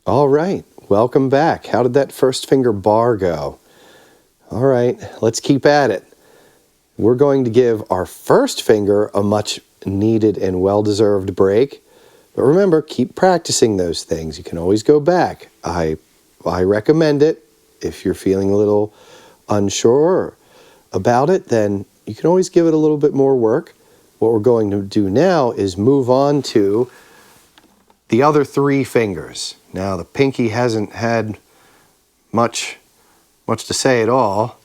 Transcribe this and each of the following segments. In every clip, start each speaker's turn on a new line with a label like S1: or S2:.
S1: All right, welcome back. How did that first finger bar go? All right, let's keep at it. We're going to give our first finger a much needed and well-deserved break. But remember, keep practicing those things. You can always go back. I recommend it. If you're feeling a little unsure about it, then you can always give it a little bit more work. What we're going to do now is move on to the other three fingers. Now, the pinky hasn't had much to say at all.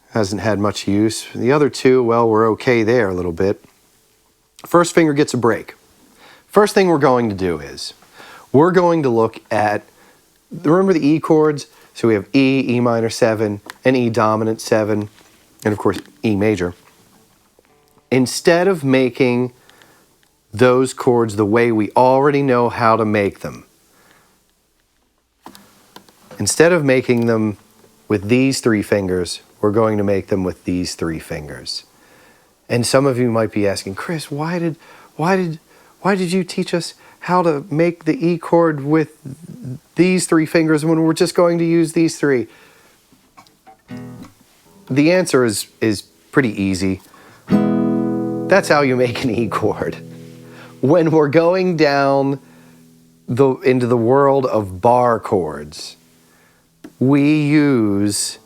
S1: Hasn't had much use. The other two, well, we're okay there a little bit. First finger gets a break. First thing we're going to do is we're going to look at, remember the E chords? So we have E, E minor 7, and E dominant 7, and of course E major. Instead of making those chords the way we already know how to make them, instead of making them with these three fingers, we're going to make them with these three fingers. And some of you might be asking, Chris, why did you teach us how to make the E chord with these three fingers when we're just going to use these three? The answer is pretty easy. That's how you make an E chord. When we're going down into the world of bar chords, we use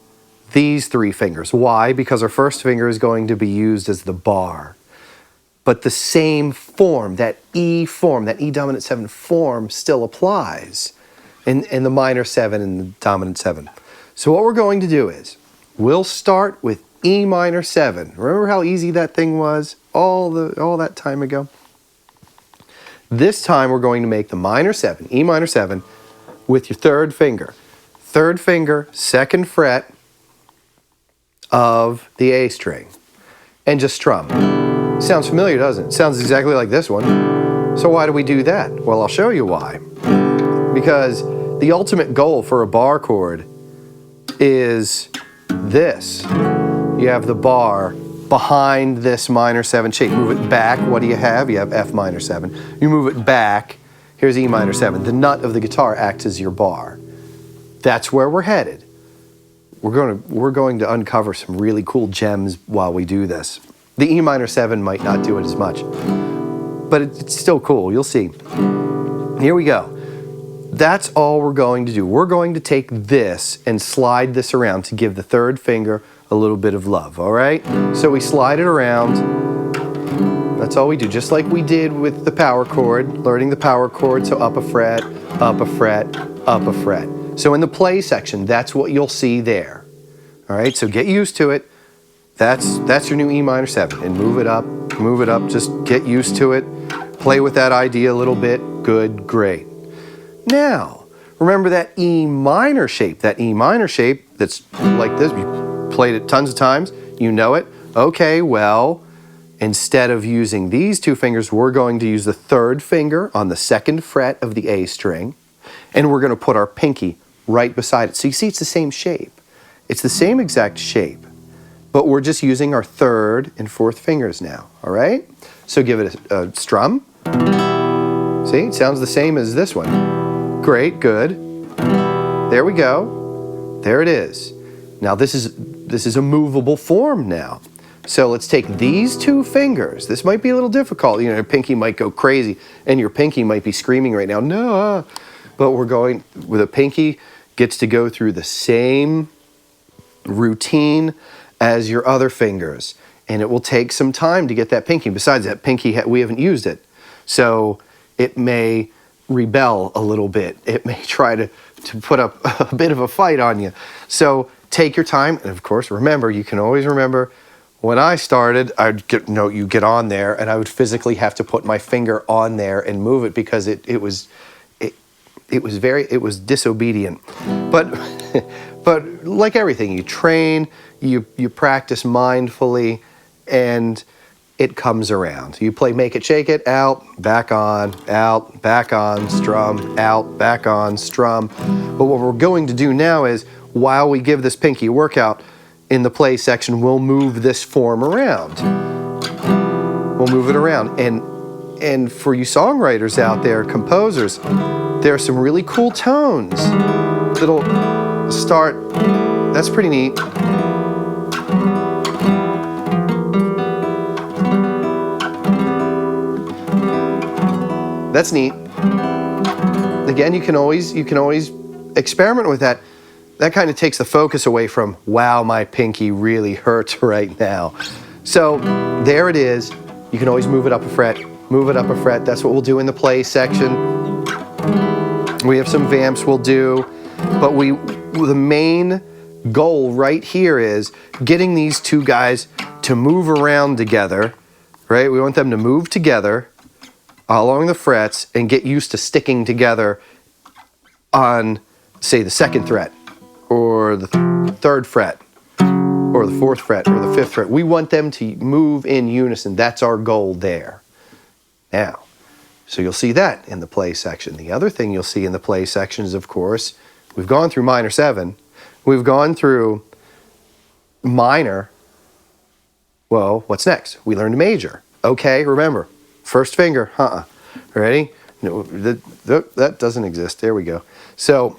S1: these three fingers. Why? Because our first finger is going to be used as the bar. But the same form, that E dominant 7 form still applies in the minor 7 and the dominant 7. So what we're going to do is, we'll start with E minor 7. Remember how easy that thing was all that time ago? This time we're going to make the minor 7, E minor 7, with your third finger. Third finger, second fret of the A string. And just strum. Sounds familiar, doesn't it? Sounds exactly like this one. So why do we do that? Well, I'll show you why. Because the ultimate goal for a bar chord is this. You have the bar behind this minor 7 shape. Move it back. What do you have? You have F minor 7. You move it back. Here's E minor 7. The nut of the guitar acts as your bar. That's where we're headed. We're going to uncover some really cool gems while we do this. The E minor 7 might not do it as much, but it's still cool. You'll see. Here we go. That's all we're going to do. We're going to take this and slide this around to give the third finger a little bit of love, all right? So we slide it around. That's all we do, just like we did with the power chord, learning the power chord. So up a fret, up a fret, up a fret. So in the play section, that's what you'll see there. All right, so get used to it. That's your new E minor 7. And move it up, just get used to it. Play with that idea a little bit. Good, great. Now, remember that E minor shape that's like this. You played it tons of times. You know it. Okay, well, instead of using these two fingers, we're going to use the third finger on the second fret of the A string, and we're going to put our pinky right beside it. So you see it's the same shape. It's the same exact shape, but we're just using our third and fourth fingers now, all right? So give it a strum. See, it sounds the same as this one. Great, good. There we go. There it is. Now this is a movable form now. So let's take these two fingers. This might be a little difficult. You know, your pinky might go crazy, and your pinky might be screaming right now, no. But we're going, with a pinky, gets to go through the same routine as your other fingers. And it will take some time to get that pinky. Besides that pinky, we haven't used it. So it may rebel a little bit. It may try to put up a bit of a fight on you. So take your time. And of course, remember, you can always remember, when I started, you get on there, and I would physically have to put my finger on there and move it because it was disobedient. But like everything, you train, you practice mindfully, and it comes around. You play Make It, Shake It, out, back on, strum, out, back on, strum. But what we're going to do now is, while we give this pinky a workout, in the play section, we'll move this form around. We'll move it around, and And for you songwriters out there, composers, there are some really cool tones that'll start. That's pretty neat. That's neat. Again, you can always experiment with that. That kind of takes the focus away from, wow, my pinky really hurts right now. So there it is. You can always move it up a fret, move it up a fret. That's what we'll do in the play section. We have some vamps we'll do, but the main goal right here is getting these two guys to move around together, right? We want them to move together along the frets and get used to sticking together on, say, the 2nd fret or the 3rd fret or the 4th fret or the 5th fret. We want them to move in unison. That's our goal there. Now, so you'll see that in the play section. The other thing you'll see in the play section is, of course, we've gone through minor 7. We've gone through minor. Well, what's next? We learned major. Okay, remember, 1st finger, Ready? No, that doesn't exist. There we go. So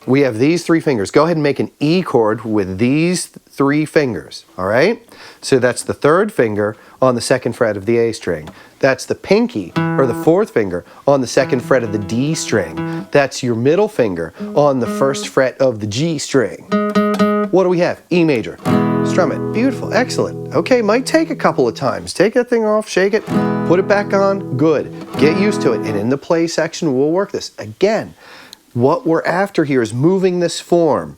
S1: we have these 3 fingers. Go ahead and make an E chord with these 3 fingers, all right? So that's the 3rd finger on the 2nd fret of the A string. That's the pinky, or the 4th finger, on the 2nd fret of the D string. That's your middle finger on the 1st fret of the G string. What do we have? E major. Strum it. Beautiful. Excellent. Okay, might take a couple of times. Take that thing off, shake it, put it back on. Good. Get used to it. And in the play section, we'll work this. Again, what we're after here is moving this form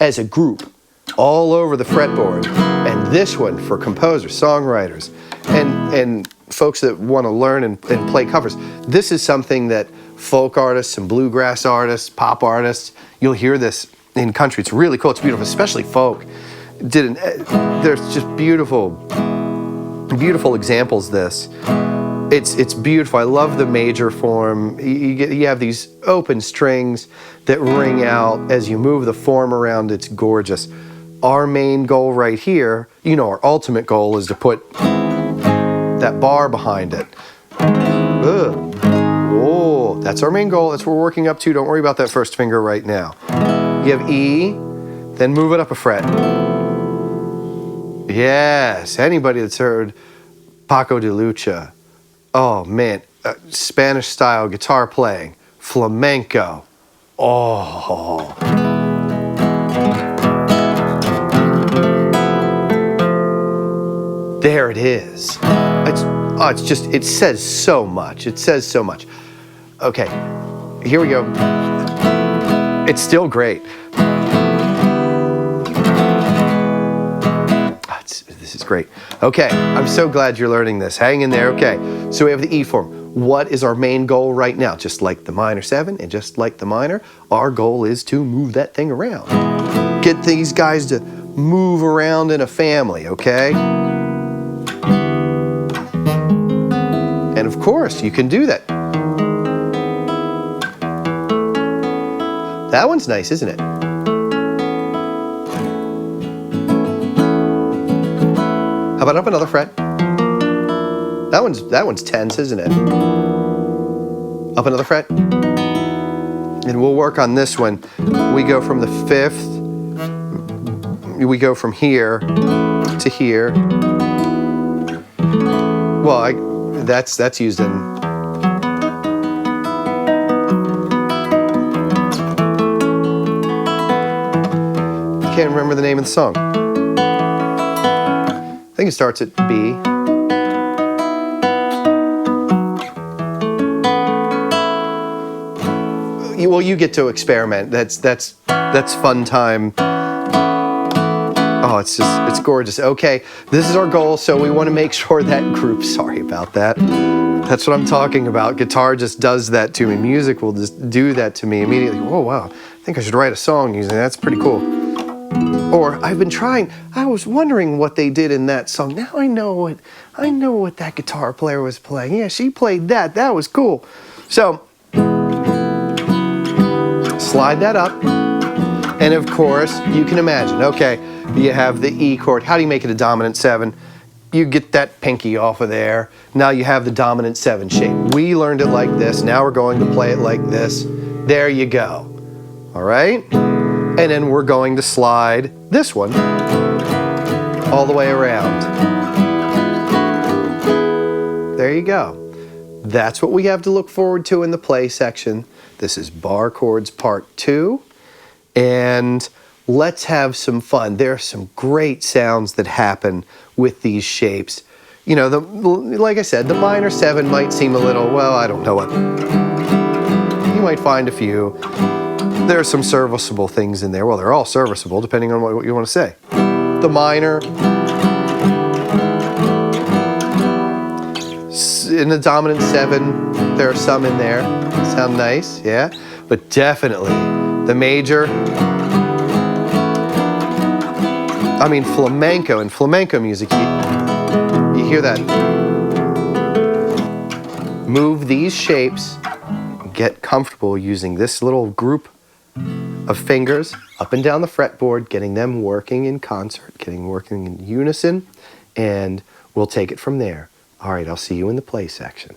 S1: as a group all over the fretboard. And this one for composers, songwriters, and folks that want to learn and play covers. This is something that folk artists and bluegrass artists, pop artists, you'll hear this in country. It's really cool. It's beautiful, especially folk. There's just beautiful examples of this. It's beautiful. I love the major form. You have these open strings that ring out as you move the form around. It's gorgeous. Our main goal right here, our ultimate goal is to put that bar behind it. Oh, that's our main goal. That's what we're working up to. Don't worry about that 1st finger right now. You have E, then move it up a fret. Yes, anybody that's heard Paco de Lucha, oh man, Spanish style guitar playing, flamenco, oh. There it is. It says so much. It says so much. Okay, here we go. It's still great. This is great. Okay, I'm so glad you're learning this. Hang in there. Okay, so we have the E form. What is our main goal right now? Just like the minor 7 and just like the minor, our goal is to move that thing around. Get these guys to move around in a family, okay? And of course, you can do that. That one's nice, isn't it? How about up another fret? That one's tense, isn't it? Up another fret. And we'll work on this one. We go from the 5th. We go from here to here. Well, that's used in. Can't remember the name of the song. I think it starts at B. Well, you get to experiment. That's fun time. Oh, it's gorgeous. Okay, this is our goal, so we want to make sure that group, sorry about that. That's what I'm talking about. Guitar just does that to me. Music will just do that to me immediately. Whoa, wow. I think I should write a song using that. That's pretty cool. Or I was wondering what they did in that song. Now I know what that guitar player was playing. Yeah, she played that. That was cool. So, slide that up. And of course, you can imagine, okay, you have the E chord. How do you make it a dominant 7? you get that pinky off of there. Now you have the dominant 7 shape. We learned it like this. Now we're going to play it like this. There you go. All right? And then we're going to slide this one all the way around. There you go. That's what we have to look forward to in the play section. This is Barre Chords Part 2. And let's have some fun. There are some great sounds that happen with these shapes. You know, like I said, the minor 7 might seem a little, well, I don't know what. You might find a few. There are some serviceable things in there. Well, they're all serviceable, depending on what you want to say. The minor, in the dominant 7, there are some in there. Sound nice, yeah? But definitely the major, I mean flamenco, and flamenco music, you hear that. Move these shapes, get comfortable using this little group of fingers up and down the fretboard, getting them working in concert, working in unison, and we'll take it from there. All right, I'll see you in the play section.